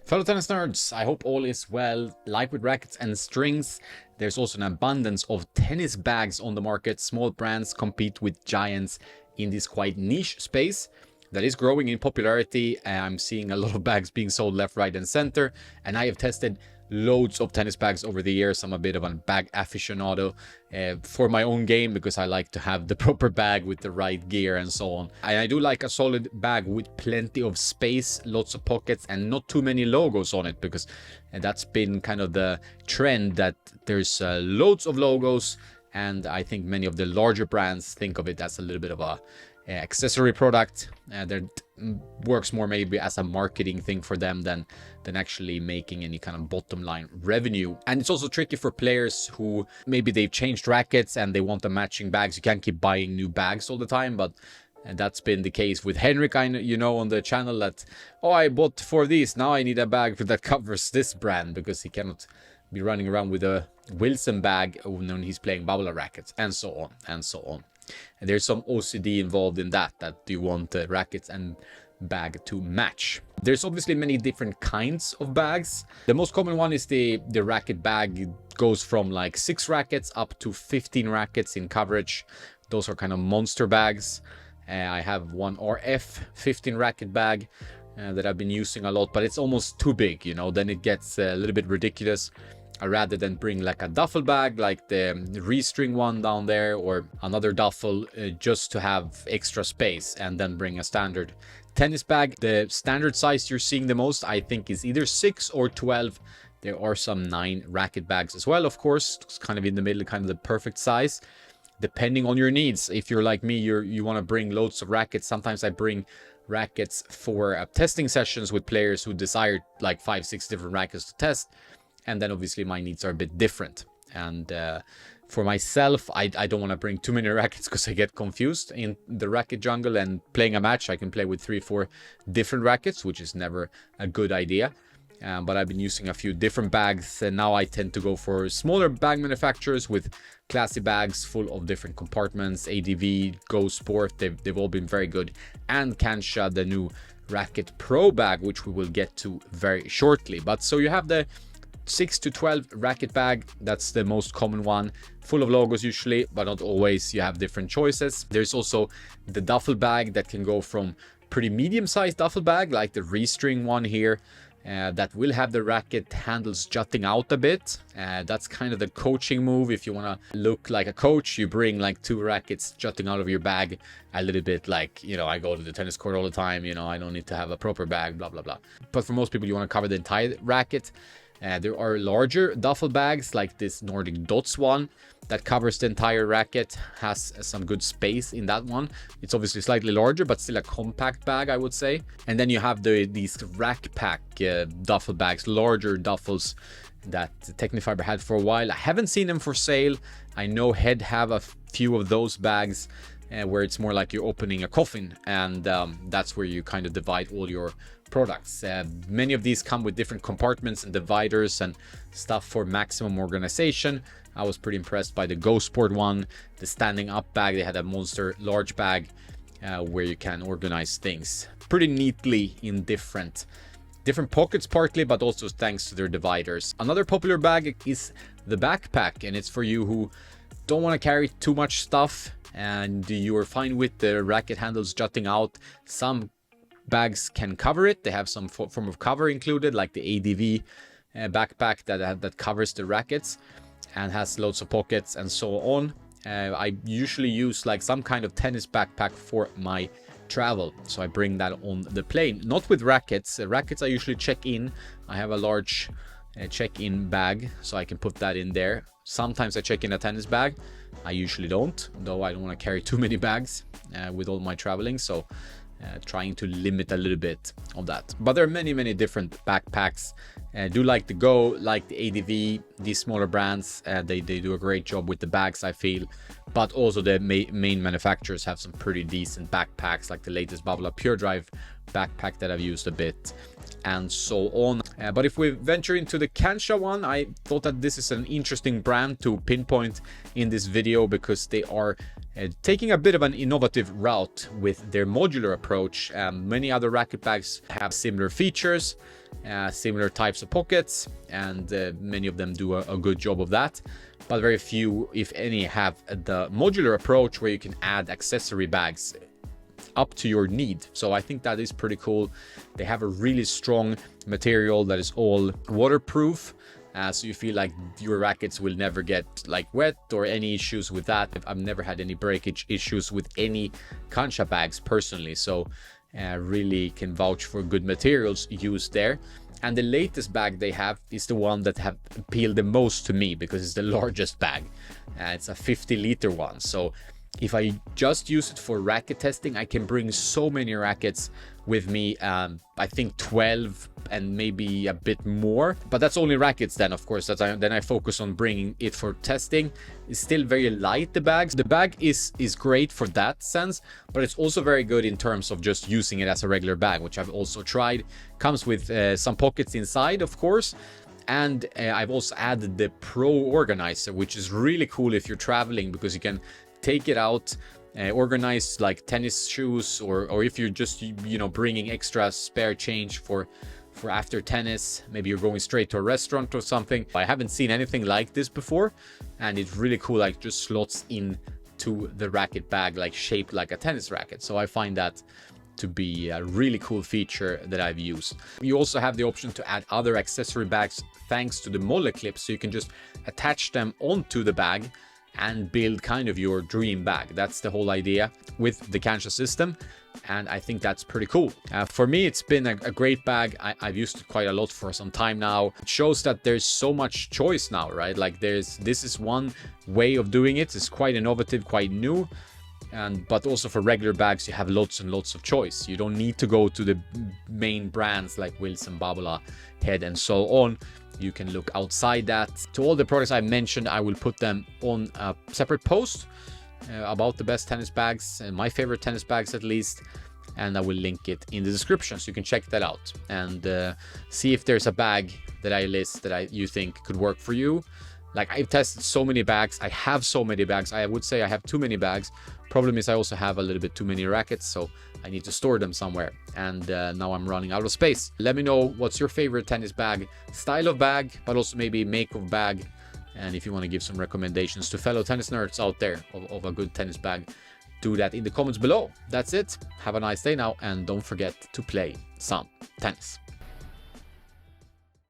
Fellow tennis nerds, I hope all is well. Like with rackets and strings, there's also an abundance of tennis bags on the market. Small brands compete with giants in this quite niche space that is growing in popularity. I'm seeing a lot of bags being sold left, right, and center, and I have tested loads of tennis bags over the years. I'm a bit of a bag aficionado for my own game because I like to have the proper bag with the right gear and so on. And I do like a solid bag with plenty of space, lots of pockets, and not too many logos on it, because that's been kind of the trend, that there's loads of logos, and I think many of the larger brands think of it as a little bit of a accessory product that works more maybe as a marketing thing for them than actually making any kind of bottom line revenue. And it's also tricky for players who maybe they've changed rackets and they want the matching bags. You can't keep buying new bags all the time, but that's been the case with Henrik. I know on the channel that, oh, I bought 4 of these, now I need a bag that covers this brand, because he cannot be running around with a Wilson bag when he's playing Babala rackets, and so on and so on. And there's some OCD involved in that you want the rackets and bag to match. There's obviously many different kinds of bags. The most common one is the racket bag. It goes from like 6 rackets up to 15 rackets in coverage. Those are kind of monster bags. I have one RF 15 racket bag that I've been using a lot, but it's almost too big, then it gets a little bit ridiculous. Rather than bring like a duffel bag like the restring one down there, or another duffel just to have extra space, and then bring a standard tennis bag. The standard size you're seeing the most, I think, is either 6 or 12. There are some 9 racket bags as well, of course. It's kind of in the middle, kind of the perfect size, depending on your needs. If you're like me, you want to bring loads of rackets. Sometimes I bring rackets for testing sessions with players who desire like 5-6 different rackets to test. And then obviously my needs are a bit different. And for myself, I don't want to bring too many rackets because I get confused in the racket jungle. And playing a match, I can play with 3-4 different rackets, which is never a good idea. But I've been using a few different bags, and now I tend to go for smaller bag manufacturers with classy bags full of different compartments. ADV, Go Sport, they've all been very good. And Cancha, the new Racket Pro bag, which we will get to very shortly. But so you have the 6 to 12 racket bag. That's the most common one, full of logos usually, but not always. You have different choices. There's also the duffel bag that can go from pretty medium-sized duffel bag like the restring one here, that will have the racket handles jutting out a bit. That's kind of the coaching move. If you want to look like a coach, you bring like 2 rackets jutting out of your bag, a little bit like, I go to the tennis court all the time, I don't need to have a proper bag, blah blah blah. But for most people, you want to cover the entire racket. There are larger duffel bags like this Nordic Dots one that covers the entire racket, has some good space in that one. It's obviously slightly larger, but still a compact bag, I would say. And then you have these rack pack duffel bags, larger duffels that Technifiber had for a while. I haven't seen them for sale. I know Head have a few of those bags where it's more like you're opening a coffin, and that's where you kind of divide all your products. Many of these come with different compartments and dividers and stuff for maximum organization. I was pretty impressed by the Go Sport one, the standing up bag. They had a monster large bag where you can organize things pretty neatly in different pockets, partly, but also thanks to their dividers. Another popular bag is the backpack, and it's for you who don't want to carry too much stuff and you are fine with the racket handles jutting out. Some bags can cover it. They have some form of cover included, like the ADV backpack that covers the rackets and has loads of pockets and so on. I usually use like some kind of tennis backpack for my travel, so I bring that on the plane. Not with rackets. Rackets I usually check in. I have a large check-in bag, so I can put that in there. Sometimes I check in a tennis bag. I usually don't, though I don't want to carry too many bags with all my traveling, so trying to limit a little bit of that. But there are many different backpacks. Do like the Go, like the ADV, these smaller brands. They do a great job with the bags, I feel. But also the main manufacturers have some pretty decent backpacks, like the latest Babala Pure Drive backpack that I've used a bit. and so on. But if we venture into the Cancha one, I thought that this is an interesting brand to pinpoint in this video, because they are taking a bit of an innovative route with their modular approach. Many other racket bags have similar features, similar types of pockets, and many of them do a good job of that. But very few, if any, have the modular approach where you can add accessory bags up to your need. So I think that is pretty cool. They have a really strong material that is all waterproof, so you feel like your rackets will never get like wet or any issues with that. I've never had any breakage issues with any Cancha bags personally, so really can vouch for good materials used there. And the latest bag they have is the one that have appealed the most to me, because it's the largest bag. It's a 50-liter one, so if I just use it for racket testing, I can bring so many rackets with me. I think 12 and maybe a bit more, but that's only rackets then, of course. Then I focus on bringing it for testing. It's still very light, the bags. The bag is great for that sense, but it's also very good in terms of just using it as a regular bag, which I've also tried. Comes with some pockets inside, of course. And I've also added the Pro organizer, which is really cool if you're traveling, because you can take it out, organize like tennis shoes, or if you're just, you know, bringing extra spare change for after tennis, maybe you're going straight to a restaurant or something. I haven't seen anything like this before, and it's really cool, like just slots in to the racket bag, like shaped like a tennis racket. So I find that to be a really cool feature that I've used. You also have the option to add other accessory bags thanks to the molle clips, so you can just attach them onto the bag and build kind of your dream bag. That's the whole idea with the Cancha system, and I think that's pretty cool. For me, it's been a great bag. I've used it quite a lot for some time now. It shows that there's so much choice now, right? Like this is one way of doing it. It's quite innovative, quite new. But also for regular bags, you have lots and lots of choice. You don't need to go to the main brands like Wilson, Babola, Head, and so on. You can look outside that. To all the products I mentioned, I will put them on a separate post about the best tennis bags, and my favorite tennis bags at least, and I will link it in the description, so you can check that out and see if there's a bag that I list that you think could work for you. Like, I've tested so many bags. I have so many bags. I would say I have too many bags. Problem is I also have a little bit too many rackets, so I need to store them somewhere, and now I'm running out of space. Let me know what's your favorite tennis bag, style of bag, but also maybe make of bag, and if you want to give some recommendations to fellow tennis nerds out there of a good tennis bag, do that in the comments below. That's it. Have a nice day now, and don't forget to play some tennis.